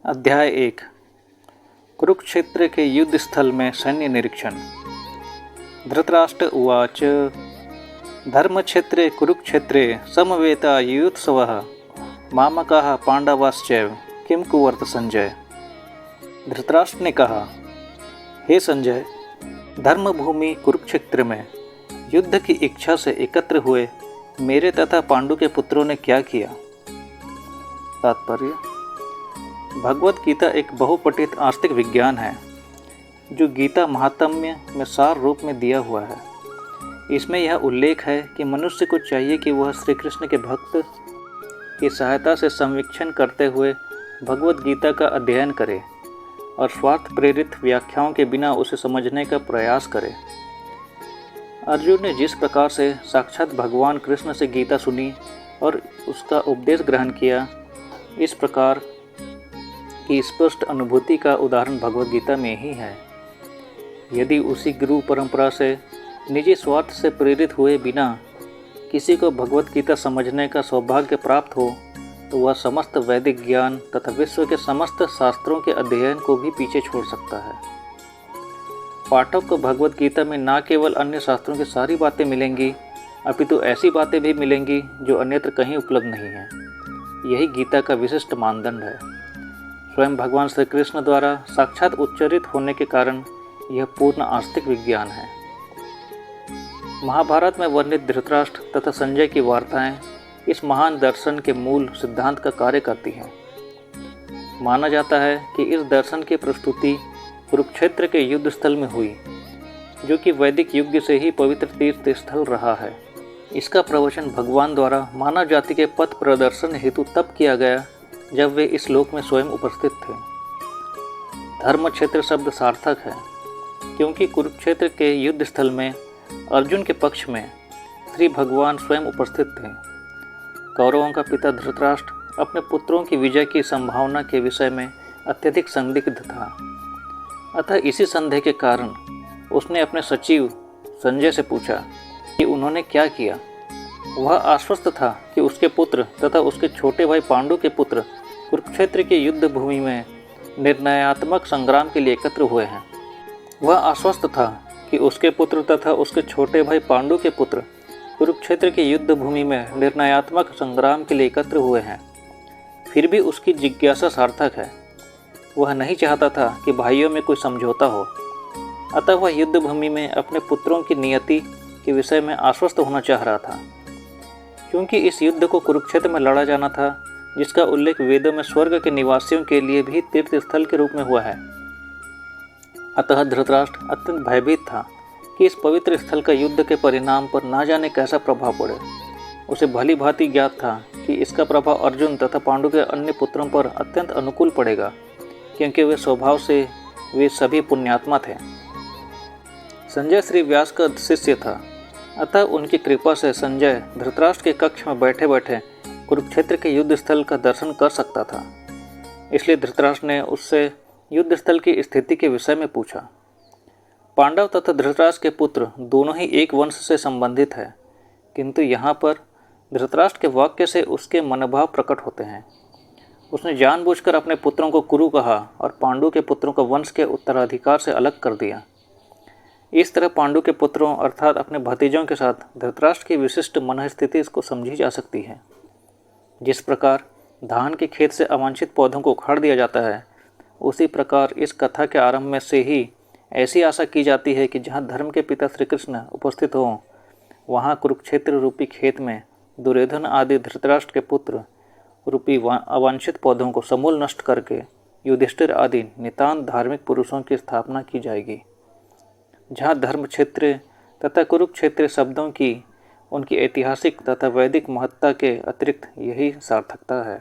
अध्याय 1 कुरुक्षेत्र के युद्ध स्थल में सैन्य निरीक्षण। धृतराष्ट्र उवाच धर्मक्षेत्रे कुरुक्षेत्रे समवेतायुत्सवः मामकाः पांडवाश्चैव किं कुर्वत संजय। धृतराष्ट्र ने कहा, हे संजय, धर्मभूमि कुरुक्षेत्र में युद्ध की इच्छा से एकत्र हुए मेरे तथा पांडु के पुत्रों ने क्या किया। तात्पर्य: भगवत गीता एक बहुपठित आस्तिक विज्ञान है जो गीता महात्म्य में सार रूप में दिया हुआ है। इसमें यह उल्लेख है कि मनुष्य को चाहिए कि वह श्री कृष्ण के भक्त की सहायता से संवीक्षण करते हुए भगवत गीता का अध्ययन करे और स्वार्थ प्रेरित व्याख्याओं के बिना उसे समझने का प्रयास करे। अर्जुन ने जिस प्रकार से साक्षात भगवान कृष्ण से गीता सुनी और उसका उपदेश ग्रहण किया, इस प्रकार की स्पष्ट अनुभूति का उदाहरण भगवत गीता में ही है। यदि उसी गुरु परंपरा से निजी स्वार्थ से प्रेरित हुए बिना किसी को भगवत गीता समझने का सौभाग्य प्राप्त हो, तो वह समस्त वैदिक ज्ञान तथा विश्व के समस्त शास्त्रों के अध्ययन को भी पीछे छोड़ सकता है। पाठक को भगवत गीता में न केवल अन्य शास्त्रों की सारी बातें मिलेंगी, अपितु ऐसी बातें भी मिलेंगी जो अन्यत्र कहीं उपलब्ध नहीं हैं। यही गीता का विशिष्ट मानदंड है। स्वयं भगवान श्री कृष्ण द्वारा साक्षात उच्चरित होने के कारण यह पूर्ण आस्तिक विज्ञान है। महाभारत में वर्णित धृतराष्ट्र तथा संजय की वार्ताएं इस महान दर्शन के मूल सिद्धांत का कार्य करती हैं। माना जाता है कि इस दर्शन की प्रस्तुति कुरुक्षेत्र के युद्ध स्थल में हुई, जो कि वैदिक युग से ही पवित्र तीर्थ स्थल रहा है। इसका प्रवचन भगवान द्वारा मानव जाति के पथ प्रदर्शन हेतु तब किया गया जब वे इस लोक में स्वयं उपस्थित थे। धर्म क्षेत्र शब्द सार्थक है क्योंकि कुरुक्षेत्र के युद्ध स्थल में अर्जुन के पक्ष में श्री भगवान स्वयं उपस्थित थे। कौरवों का पिता धृतराष्ट्र अपने पुत्रों की विजय की संभावना के विषय में अत्यधिक संदिग्ध था। अतः इसी संदेह के कारण उसने अपने सचिव संजय से पूछा कि उन्होंने क्या किया। वह आश्वस्त था कि उसके पुत्र तथा उसके छोटे भाई पांडु के पुत्र कुरुक्षेत्र की युद्ध भूमि में निर्णयात्मक संग्राम के लिए एकत्र हुए हैं। वह आश्वस्त था कि उसके पुत्र तथा उसके छोटे भाई पांडु के पुत्र कुरुक्षेत्र की युद्ध भूमि में निर्णयात्मक संग्राम के लिए एकत्र हुए हैं। फिर भी उसकी जिज्ञासा सार्थक है। वह नहीं चाहता था कि भाइयों में कोई समझौता हो। अतः वह युद्ध भूमि में अपने पुत्रों की नियति के विषय में आश्वस्त होना चाह रहा था। क्योंकि इस युद्ध को कुरुक्षेत्र में लड़ा जाना था, जिसका उल्लेख वेदों में स्वर्ग के निवासियों के लिए भी तीर्थ स्थल के रूप में हुआ है। अतः धृतराष्ट्र अत्यंत भयभीत था कि इस पवित्र स्थल का युद्ध के परिणाम पर ना जाने कैसा प्रभाव पड़े। उसे भली भांति ज्ञात था कि इसका प्रभाव अर्जुन तथा पांडु के अन्य पुत्रों पर अत्यंत अनुकूल पड़ेगा, क्योंकि वे स्वभाव से वे सभी पुण्यात्मा थे। संजय श्री व्यास का शिष्य था, अतः उनकी कृपा से संजय धृतराष्ट्र के कक्ष में बैठे बैठे कुरुक्षेत्र के युद्ध स्थल का दर्शन कर सकता था। इसलिए धृतराष्ट्र ने उससे युद्ध स्थल की स्थिति के विषय में पूछा। पांडव तथा धृतराष्ट्र के पुत्र दोनों ही एक वंश से संबंधित है, किंतु यहाँ पर धृतराष्ट्र के वाक्य से उसके मनोभाव प्रकट होते हैं। उसने जानबूझकर अपने पुत्रों को कुरु कहा और पांडु के पुत्रों को वंश के उत्तराधिकार से अलग कर दिया। इस तरह पांडु के पुत्रों अर्थात अपने भतीजों के साथ धृतराष्ट्र की विशिष्ट मनःस्थिति इसको समझी जा सकती है। जिस प्रकार धान के खेत से अवांछित पौधों को उखाड़ दिया जाता है, उसी प्रकार इस कथा के आरंभ में से ही ऐसी आशा की जाती है कि जहाँ धर्म के पिता श्री कृष्ण उपस्थित हों, वहाँ कुरुक्षेत्र रूपी खेत में दुर्योधन आदि धृतराष्ट्र के पुत्र रूपी अवांछित पौधों को समूल नष्ट करके युधिष्ठिर आदि नितांत धार्मिक पुरुषों की स्थापना की जाएगी। जहाँ धर्म क्षेत्र तथा कुरुक्षेत्र शब्दों की उनकी ऐतिहासिक तथा वैदिक महत्ता के अतिरिक्त यही सार्थकता है।